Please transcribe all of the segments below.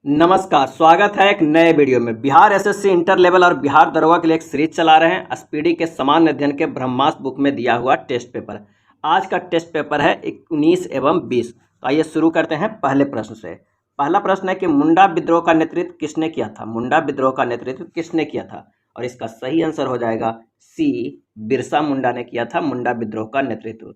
नमस्कार, स्वागत है एक नए वीडियो में। बिहार एसएससी इंटर लेवल और बिहार दरोगा के लिए एक सीरीज चला रहे हैं। स्पीडी के सामान्य अध्ययन के ब्रह्मास्त्र बुक में दिया हुआ टेस्ट पेपर। आज का टेस्ट पेपर है 19 एवं 20। तो आइए शुरू करते हैं पहले प्रश्न से। पहला प्रश्न है कि मुंडा विद्रोह का नेतृत्व किसने किया था। मुंडा विद्रोह का नेतृत्व किसने किया था, और इसका सही आंसर हो जाएगा सी, बिरसा मुंडा ने किया था मुंडा विद्रोह का नेतृत्व।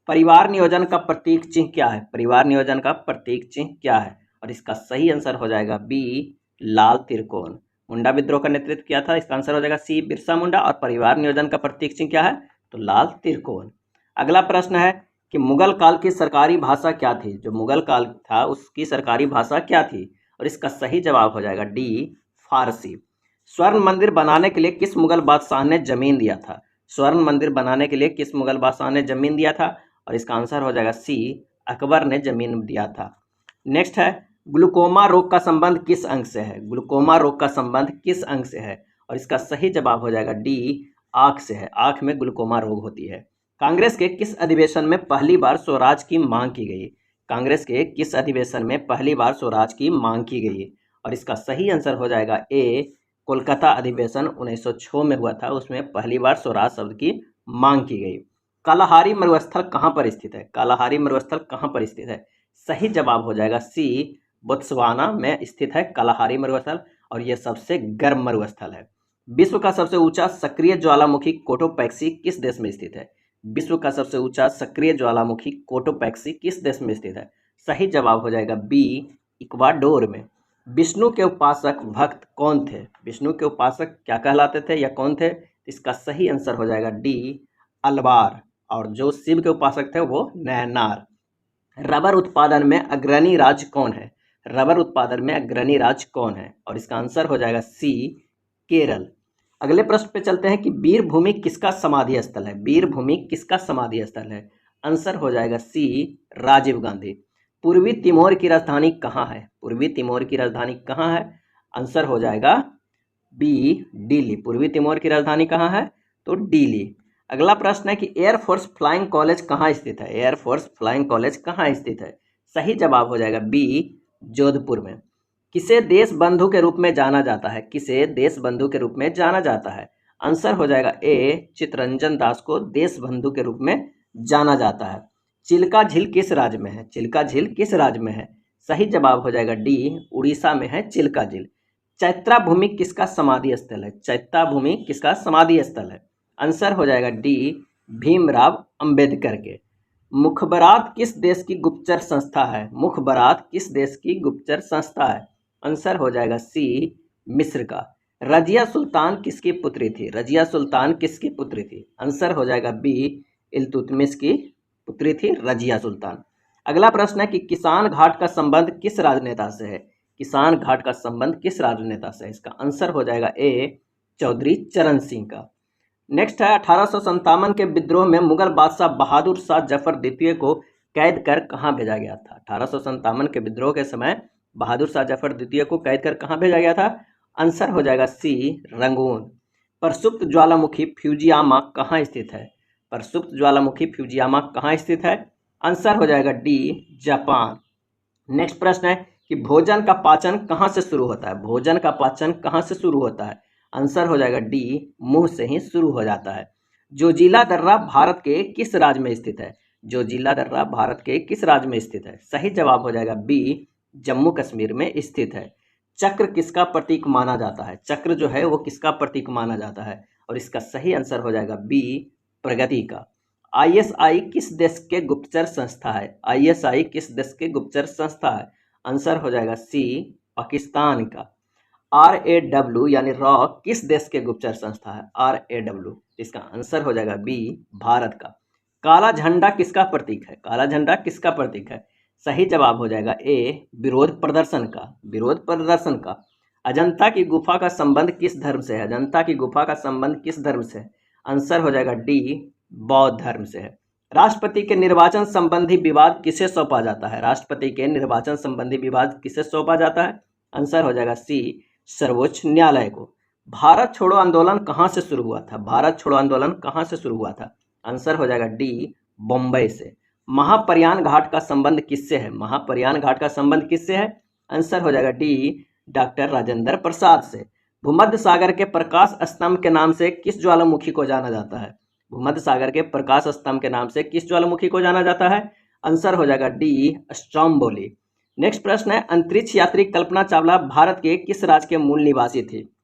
परिवार नियोजन का प्रतीक चिन्ह क्या है। परिवार नियोजन का प्रतीक चिन्ह क्या है, और इसका सही आंसर हो जाएगा बी, लाल त्रिकोण। मुंडा विद्रोह का नेतृत्व किया था, इसका आंसर हो जाएगा सी, बिरसा मुंडा। और परिवार नियोजन का प्रतीक चिन्ह क्या है, तो लाल त्रिकोण। अगला प्रश्न है कि मुगल काल की सरकारी भाषा क्या थी। जो मुगल काल था उसकी सरकारी भाषा क्या थी, और इसका सही जवाब हो जाएगा डी, फारसी। स्वर्ण मंदिर बनाने के लिए किस मुगल बादशाह ने जमीन दिया था। स्वर्ण मंदिर बनाने के लिए किस मुगल बादशाह ने जमीन दिया था, और इसका आंसर हो जाएगा सी, अकबर ने जमीन दिया था। नेक्स्ट है ग्लूकोमा रोग का संबंध किस अंग से है। ग्लूकोमा रोग का संबंध किस अंग से है, और इसका सही जवाब हो जाएगा डी, आंख से है। आंख में ग्लूकोमा रोग होती है। कांग्रेस के किस अधिवेशन में पहली बार स्वराज की मांग की गई। कांग्रेस के किस अधिवेशन में पहली बार स्वराज की मांग की गई, और इसका सही आंसर हो जाएगा ए, कोलकाता अधिवेशन 1906 में हुआ था, उसमें पहली बार स्वराज शब्द की मांग की गई। कालाहारी मरुस्थल कहाँ पर स्थित है। कालाहारी मरुस्थल कहाँ पर स्थित है, सही जवाब हो जाएगा सी, बोत्सवाना में स्थित है कालाहारी मरुस्थल, और यह सबसे गर्म मरुस्थल है। विश्व का सबसे ऊंचा सक्रिय ज्वालामुखी कोटोपैक्सी किस देश में स्थित है। विश्व का सबसे ऊंचा सक्रिय ज्वालामुखी कोटोपैक्सी किस देश में स्थित है, सही जवाब हो जाएगा बी, इक्वाडोर में। विष्णु के उपासक भक्त कौन थे। विष्णु के उपासक क्या कहलाते थे या कौन थे, इसका सही आंसर हो जाएगा डी, अलवार। और जो शिव के उपासक थे वो नयनार। रबर उत्पादन में अग्रणी राज्य कौन है। रबर उत्पादन में अग्रणी राज्य कौन है, और इसका आंसर हो जाएगा सी, केरल। अगले प्रश्न पे चलते हैं कि वीरभूमि किसका समाधि स्थल है। वीरभूमि किसका समाधि स्थल है, आंसर हो जाएगा सी, राजीव गांधी। पूर्वी तिमोर की राजधानी कहाँ है। पूर्वी तिमोर की राजधानी कहाँ है, आंसर हो जाएगा बी, दिल्ली। पूर्वी तिमोर की राजधानी कहाँ है, तो दिल्ली। अगला प्रश्न है कि एयरफोर्स फ्लाइंग कॉलेज कहाँ स्थित है। एयरफोर्स फ्लाइंग कॉलेज कहाँ स्थित है, सही जवाब हो जाएगा बी, जोधपुर में। किसे देश बंधु के रूप में जाना जाता है। किसे देश बंधु के रूप में जाना जाता है, आंसर हो जाएगा ए, चित्तरंजन दास को देश बंधु के रूप में जाना जाता है। चिल्का झील किस राज्य में है। चिल्का झील किस राज्य में है, सही जवाब हो जाएगा डी, उड़ीसा में है चिल्का झील। चैत्रा भूमि किसका समाधि स्थल है। चैत्रा भूमि किसका समाधि स्थल है, आंसर हो जाएगा डी, भीमराव अंबेडकर के। मुखबरात किस देश की गुप्तचर संस्था है। मुखबरात किस देश की गुप्तचर संस्था है, आंसर हो जाएगा सी, मिस्र का। रजिया सुल्तान किसकी पुत्री थी। रजिया सुल्तान किसकी पुत्री थी, आंसर हो जाएगा बी, इल्तुतमिश की पुत्री थी रजिया सुल्तान। अगला प्रश्न है कि किसान घाट का संबंध किस राजनेता से है। किसान घाट का संबंध किस राजनेता से है, इसका आंसर हो जाएगा ए, चौधरी चरण सिंह का। नेक्स्ट है 1857 के विद्रोह में मुगल बादशाह बहादुर शाह जफर द्वितीय को कैद कर कहाँ भेजा गया था। 1857 के विद्रोह के समय बहादुर शाह जफर द्वितीय को कैद कर कहाँ भेजा गया था, आंसर हो जाएगा सी, रंगून। प्रसुप्त ज्वालामुखी फ्यूजियामा कहाँ स्थित है। प्रसुप्त ज्वालामुखी फ्यूजियामा कहाँ स्थित है, आंसर हो जाएगा डी, जापान। नेक्स्ट प्रश्न है कि भोजन का पाचन कहाँ से शुरू होता है। भोजन का पाचन कहाँ से शुरू होता है, आंसर हो जाएगा डी, मुंह से ही शुरू हो जाता है। जोजिला दर्रा भारत के किस राज्य में स्थित है। जोजिला दर्रा भारत के किस राज्य में स्थित है, सही जवाब हो जाएगा बी, जम्मू कश्मीर में स्थित है। चक्र किसका प्रतीक माना जाता है। चक्र जो है वो किसका प्रतीक माना जाता है, और इसका सही आंसर हो जाएगा बी, प्रगति का। आईएसआई किस देश के गुप्तचर संस्था है। आईएसआई किस देश के गुप्तचर संस्था है, आंसर हो जाएगा सी, पाकिस्तान का। RAW यानी रॉ किस देश के गुप्तचर संस्था है। RAW, इसका आंसर हो जाएगा बी, भारत का। काला झंडा किसका प्रतीक है। काला झंडा किसका प्रतीक है, सही जवाब हो जाएगा ए, विरोध प्रदर्शन का। विरोध प्रदर्शन का। अजंता की गुफा का संबंध किस धर्म से है। अजंता की गुफा का संबंध किस धर्म से है, आंसर हो जाएगा डी, बौद्ध धर्म से है। राष्ट्रपति के निर्वाचन संबंधी विवाद किसे सौंपा जाता है। राष्ट्रपति के निर्वाचन संबंधी विवाद किसे सौंपा जाता है, आंसर हो जाएगा सी, सर्वोच्च न्यायालय को। भारत छोड़ो आंदोलन कहाँ से शुरू हुआ था। भारत छोड़ो आंदोलन कहाँ से शुरू हुआ था, आंसर हो जाएगा डी, बम्बई से। महाप्रयाण घाट का संबंध किससे है। महाप्रयाण घाट का संबंध किससे है, आंसर हो जाएगा डी डॉक्टर राजेंद्र प्रसाद से। भूमध्य सागर के प्रकाश स्तंभ के नाम से किस ज्वालामुखी को जाना जाता है? भूमध्य सागर के प्रकाश स्तंभ के नाम से किस ज्वालामुखी को जाना जाता है? आंसर हो जाएगा डी स्ट्रोम्बोली। नेक्स्ट प्रश्न है, अंतरिक्ष यात्री कल्पना चावला भारत के किस राज्य के मूल निवासी थी?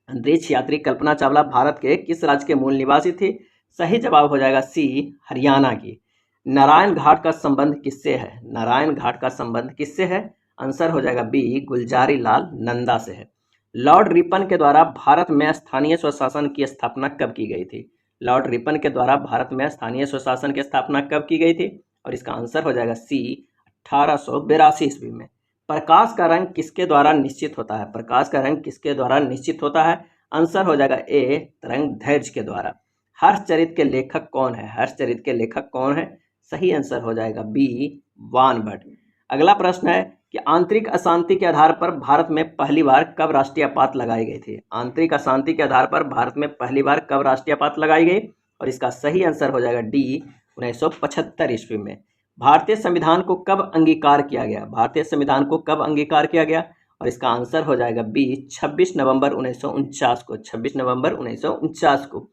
अंतरिक्ष यात्री कल्पना चावला भारत के किस राज्य के मूल निवासी थी? सही जवाब हो जाएगा सी हरियाणा की। नारायण घाट का संबंध किससे है? नारायण घाट का संबंध किससे है? आंसर हो जाएगा बी गुलजारी लाल नंदा से है। लॉर्ड रिपन के द्वारा भारत में स्थानीय स्वशासन की स्थापना कब की गई थी? लॉर्ड रिपन के द्वारा भारत में स्थानीय स्वशासन की स्थापना कब की गई थी? और इसका आंसर हो जाएगा सी 1882 ईस्वी में। प्रकाश का रंग किसके द्वारा निश्चित होता है? प्रकाश का रंग किसके द्वारा निश्चित होता है? आंसर हो जाएगा ए तरंगदैर्घ्य के द्वारा। हर्षचरित के लेखक कौन है? हर्षचरित के लेखक कौन है? सही आंसर हो जाएगा बी वानभट्ट। अगला प्रश्न है कि आंतरिक अशांति के आधार पर भारत में पहली बार कब राष्ट्रीय आपात लगाई गई थी? आंतरिक अशांति के आधार पर भारत में पहली बार कब राष्ट्रीय आपात लगाई गई? और इसका सही आंसर हो जाएगा डी 1975 ईस्वी में। भारतीय संविधान को कब अंगीकार किया गया? भारतीय संविधान को कब अंगीकार किया गया? और इसका आंसर हो जाएगा बी 26 नवंबर 1949 को। 26 नवंबर 1949 को।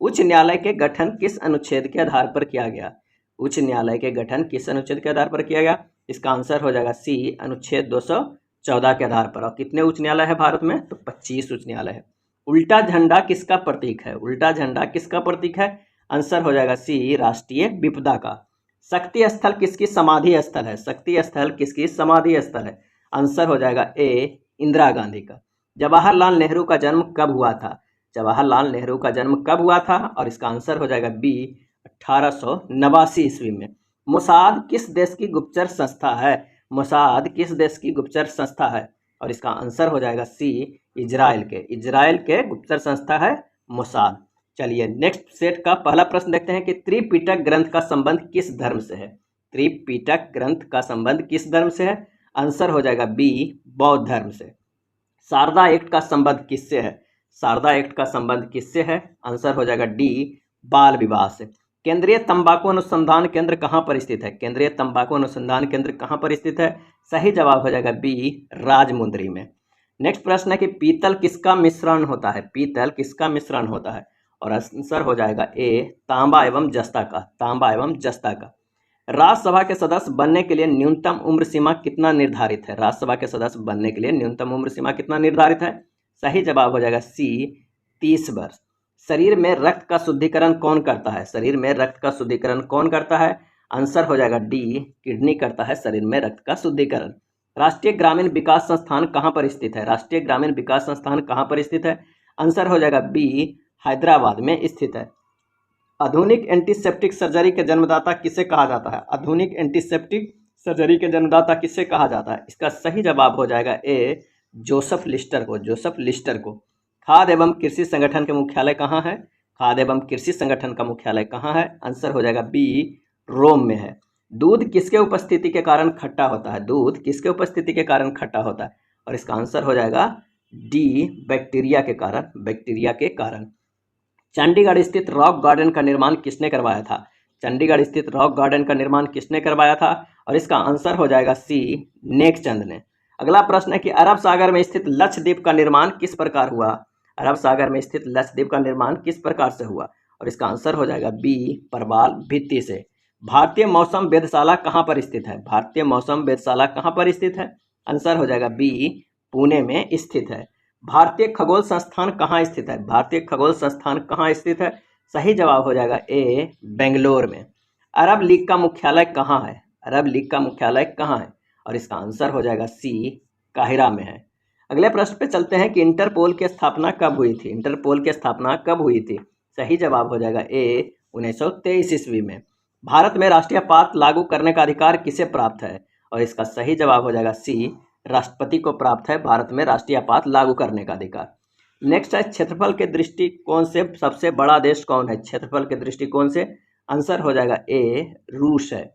उच्च न्यायालय के गठन किस अनुच्छेद के आधार पर किया गया? उच्च न्यायालय के गठन किस अनुच्छेद के आधार पर किया गया? इसका आंसर हो जाएगा सी अनुच्छेद 214 के आधार पर। और कितने उच्च न्यायालय है भारत में? तो 25 उच्च न्यायालय है। उल्टा झंडा किसका प्रतीक है? उल्टा झंडा किसका प्रतीक है? आंसर हो जाएगा सी राष्ट्रीय विपदा का। शक्ति स्थल किसकी समाधि स्थल है? शक्ति स्थल किसकी समाधि स्थल है? आंसर हो जाएगा ए इंदिरा गांधी का। जवाहरलाल नेहरू का जन्म कब हुआ था? जवाहरलाल नेहरू का जन्म कब हुआ था? और इसका आंसर हो जाएगा बी 1889 ईस्वी में। मोसाद किस देश की गुप्तचर संस्था है? मोसाद किस देश की गुप्तचर संस्था है? और इसका आंसर हो जाएगा सी इजराइल के। इजराइल के गुप्तचर संस्था है मोसाद। चलिए नेक्स्ट सेट का पहला प्रश्न देखते हैं कि त्रिपिटक ग्रंथ का संबंध किस धर्म से है? त्रिपिटक ग्रंथ का संबंध किस धर्म से है? आंसर हो जाएगा बी बौद्ध धर्म से। शारदा एक्ट का संबंध किससे है? शारदा एक्ट का संबंध किससे है? आंसर हो जाएगा डी बाल विवाह से। केंद्रीय तंबाकू अनुसंधान केंद्र कहाँ पर स्थित है? केंद्रीय तंबाकू अनुसंधान केंद्र कहाँ पर स्थित है? सही जवाब हो जाएगा बी राजमुंदरी में। नेक्स्ट प्रश्न है कि पीतल किसका मिश्रण होता है? पीतल किसका मिश्रण होता है? और आंसर हो जाएगा ए तांबा एवं जस्ता का। तांबा एवं जस्ता का। राज्यसभा के सदस्य बनने के लिए न्यूनतम उम्र सीमा कितना निर्धारित है? राज्यसभा के सदस्य बनने के लिए न्यूनतम उम्र सीमा कितना निर्धारित है? सही जवाब हो जाएगा सी 30 वर्ष। शरीर में रक्त का शुद्धिकरण कौन करता है? शरीर में रक्त का शुद्धिकरण कौन करता है? आंसर हो जाएगा डी किडनी करता है शरीर में रक्त का शुद्धिकरण। राष्ट्रीय ग्रामीण विकास संस्थान कहाँ पर स्थित है? राष्ट्रीय ग्रामीण विकास संस्थान कहाँ पर स्थित है? आंसर हो जाएगा बी हैदराबाद में स्थित है। आधुनिक एंटीसेप्टिक सर्जरी के जन्मदाता किसे कहा जाता है? आधुनिक एंटीसेप्टिक सर्जरी के जन्मदाता किसे कहा जाता है? इसका सही जवाब हो जाएगा ए जोसेफ लिस्टर को। जोसेफ लिस्टर को। खाद्य एवं कृषि संगठन के मुख्यालय कहाँ है? खाद्य एवं कृषि संगठन का मुख्यालय कहाँ है? आंसर हो जाएगा बी रोम में है। दूध किसके उपस्थिति के कारण खट्टा होता है? दूध किसके उपस्थिति के कारण खट्टा होता है? और इसका आंसर हो जाएगा डी बैक्टीरिया के कारण। बैक्टीरिया के कारण। चंडीगढ़ स्थित रॉक गार्डन का निर्माण किसने करवाया था? चंडीगढ़ स्थित रॉक गार्डन का निर्माण किसने करवाया था? और इसका आंसर हो जाएगा सी नेकचंद ने। अगला प्रश्न है कि अरब सागर में स्थित लक्षद्वीप का निर्माण किस प्रकार हुआ? अरब सागर में स्थित लक्षद्वीप का निर्माण किस प्रकार से हुआ? और इसका आंसर हो जाएगा बी प्रवाल भित्ति से। भारतीय मौसम वेधशाला कहाँ पर स्थित है? भारतीय मौसम वेधशाला कहाँ पर स्थित है? आंसर हो जाएगा बी पुणे में स्थित है। भारतीय खगोल संस्थान कहाँ स्थित है? भारतीय खगोल संस्थान कहाँ स्थित है? सही जवाब हो जाएगा ए बेंगलोर में। अरब लीग का मुख्यालय कहाँ है? अरब लीग का मुख्यालय कहाँ है? और इसका आंसर हो जाएगा सी काहिरा में है। अगले प्रश्न पे चलते हैं कि इंटरपोल की स्थापना कब हुई थी? इंटरपोल की स्थापना कब हुई थी? सही जवाब हो जाएगा ए 1923 ईस्वी में। भारत में राष्ट्रीय आपात लागू करने का अधिकार किसे प्राप्त है? और इसका सही जवाब हो जाएगा सी राष्ट्रपति को प्राप्त है भारत में राष्ट्रीय आपात लागू करने का अधिकार। नेक्स्ट है क्षेत्रफल के दृष्टिकोण से सबसे बड़ा देश कौन है? क्षेत्रफल के दृष्टिकोण से आंसर हो जाएगा ए रूस है।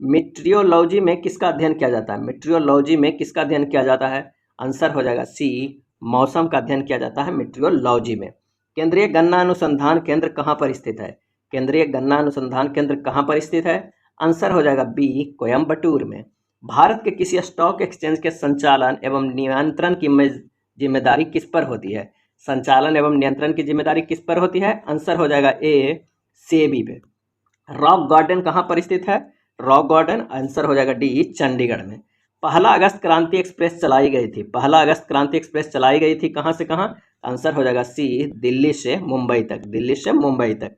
मीट्रियोलॉजी में किसका अध्ययन किया जाता है? मीट्रियोलॉजी में किसका अध्ययन किया जाता है? आंसर हो जाएगा सी मौसम का अध्ययन किया जाता है मीट्रियोलॉजी में। केंद्रीय गन्ना अनुसंधान केंद्र कहाँ पर स्थित है? केंद्रीय गन्ना अनुसंधान केंद्र कहाँ पर स्थित है? आंसर हो जाएगा बी कोयम्बटूर में। भारत के किसी स्टॉक एक्सचेंज के संचालन एवं नियंत्रण की जिम्मेदारी किस पर होती है? संचालन एवं नियंत्रण की जिम्मेदारी किस पर होती है? आंसर हो जाएगा ए, सेबी पे। रॉक गार्डन कहाँ पर स्थित है? रॉक गार्डन आंसर हो जाएगा डी, चंडीगढ़ में। पहला अगस्त क्रांति एक्सप्रेस चलाई गई थी। पहला अगस्त क्रांति एक्सप्रेस चलाई गई थी कहाँ से कहाँ? आंसर हो जाएगा सी, दिल्ली से मुंबई तक। दिल्ली से मुंबई तक।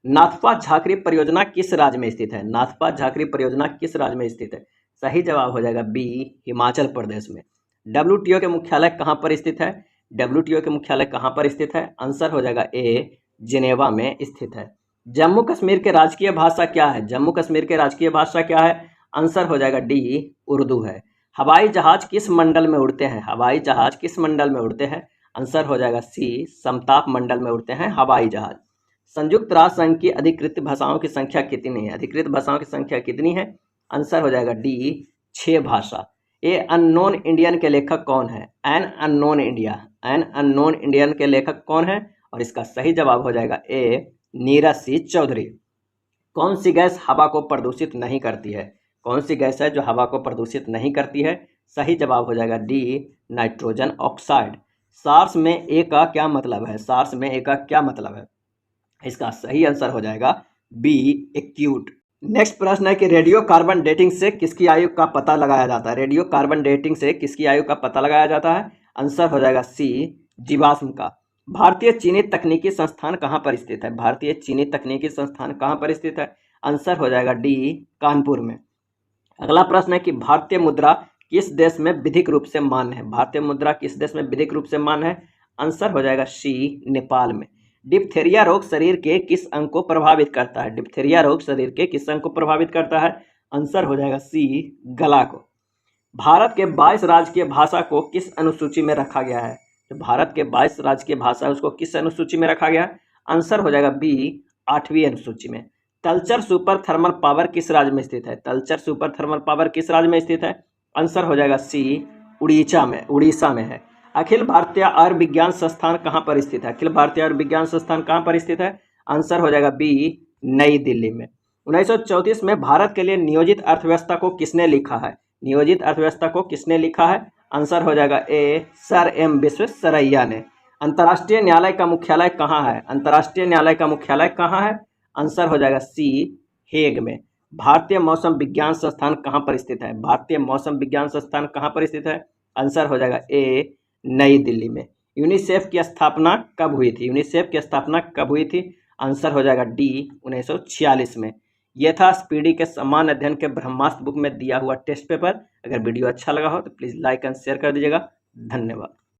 नाथपा झाकरी परियोजना किस राज्य में स्थित है? नाथपा झाकरी परियोजना किस राज्य में स्थित है? सही जवाब हो जाएगा बी, हिमाचल प्रदेश में। डब्ल्यूटीओ के मुख्यालय कहाँ पर स्थित है? डब्ल्यूटीओ के मुख्यालय कहाँ पर स्थित है? आंसर हो जाएगा ए, जिनेवा में स्थित है। जम्मू कश्मीर के राजकीय भाषा क्या है? जम्मू कश्मीर के राजकीय भाषा क्या है? आंसर हो जाएगा डी, उर्दू है। हवाई जहाज किस मंडल में उड़ते हैं? हवाई जहाज किस मंडल में उड़ते हैं? आंसर हो जाएगा सी, समताप मंडल में उड़ते हैं हवाई जहाज। संयुक्त राष्ट्र संघ की अधिकृत भाषाओं की संख्या कितनी है? अधिकृत भाषाओं की संख्या कितनी है? आंसर हो जाएगा डी, 6 भाषा। ए अननोन इंडियन के लेखक कौन है? An unknown India, an unknown Indian के लेखक कौन है? और इसका सही जवाब हो जाएगा ए, नीरज सी चौधरी। कौन सी गैस हवा को प्रदूषित नहीं करती है? कौन सी गैस है जो हवा को प्रदूषित नहीं करती है? सही जवाब हो जाएगा डी, नाइट्रोजन ऑक्साइड। सार्स में ए का क्या मतलब है? सार्स में ए का क्या मतलब है? इसका सही आंसर हो जाएगा बी, एक्यूट। नेक्स्ट प्रश्न है कि रेडियो कार्बन डेटिंग से किसकी आयु का पता लगाया जाता है? रेडियो कार्बन डेटिंग से किसकी आयु का पता लगाया जाता है? आंसर हो जाएगा सी, जीवाश्म का। भारतीय चीनी तकनीकी संस्थान कहाँ पर स्थित है? भारतीय चीनी तकनीकी संस्थान कहाँ पर स्थित है? आंसर हो जाएगा डी, कानपुर में। अगला प्रश्न है कि भारतीय मुद्रा किस देश में विधिक रूप से मान्य है? भारतीय मुद्रा किस देश में विधिक रूप से मान्य है? आंसर हो जाएगा सी, नेपाल में। डिप्थेरिया रोग शरीर के किस अंग को प्रभावित करता है? डिप्थेरिया रोग शरीर के किस अंग को प्रभावित करता है? आंसर हो जाएगा सी, गला को। भारत के 22 राजकीय भाषा को किस अनुसूची में रखा गया है? जो भारत के 22 राजकीय भाषा है उसको किस अनुसूची में रखा गया है? आंसर हो जाएगा बी, 8वीं अनुसूची में। तलचर सुपर थर्मल पावर किस राज्य में स्थित है? तलचर सुपर थर्मल पावर किस राज्य में स्थित है? आंसर हो जाएगा सी, उड़ीसा में है। अखिल भारतीय आयुर्विज्ञान संस्थान कहाँ पर स्थित है? अखिल भारतीय आयुर्विज्ञान संस्थान कहाँ पर स्थित है? आंसर हो जाएगा बी, नई दिल्ली में। 1934 में भारत के लिए नियोजित अर्थव्यवस्था को किसने लिखा है? नियोजित अर्थव्यवस्था को किसने लिखा है? आंसर हो जाएगा ए, सर एम विश्वेश्वरैया ने। अंतर्राष्ट्रीय न्यायालय का मुख्यालय कहाँ है? अंतर्राष्ट्रीय न्यायालय का मुख्यालय कहाँ है? आंसर हो जाएगा सी, हेग में। भारतीय मौसम विज्ञान संस्थान कहाँ पर स्थित है? भारतीय मौसम विज्ञान संस्थान कहाँ पर स्थित है? आंसर हो जाएगा ए, नई दिल्ली में। यूनिसेफ की स्थापना कब हुई थी? यूनिसेफ की स्थापना कब हुई थी? आंसर हो जाएगा डी, 1946 में। यह था स्पीडी के समान अध्ययन के ब्रह्मास्त्र बुक में दिया हुआ टेस्ट पेपर। अगर वीडियो अच्छा लगा हो तो प्लीज़ लाइक एंड शेयर कर दीजिएगा। धन्यवाद।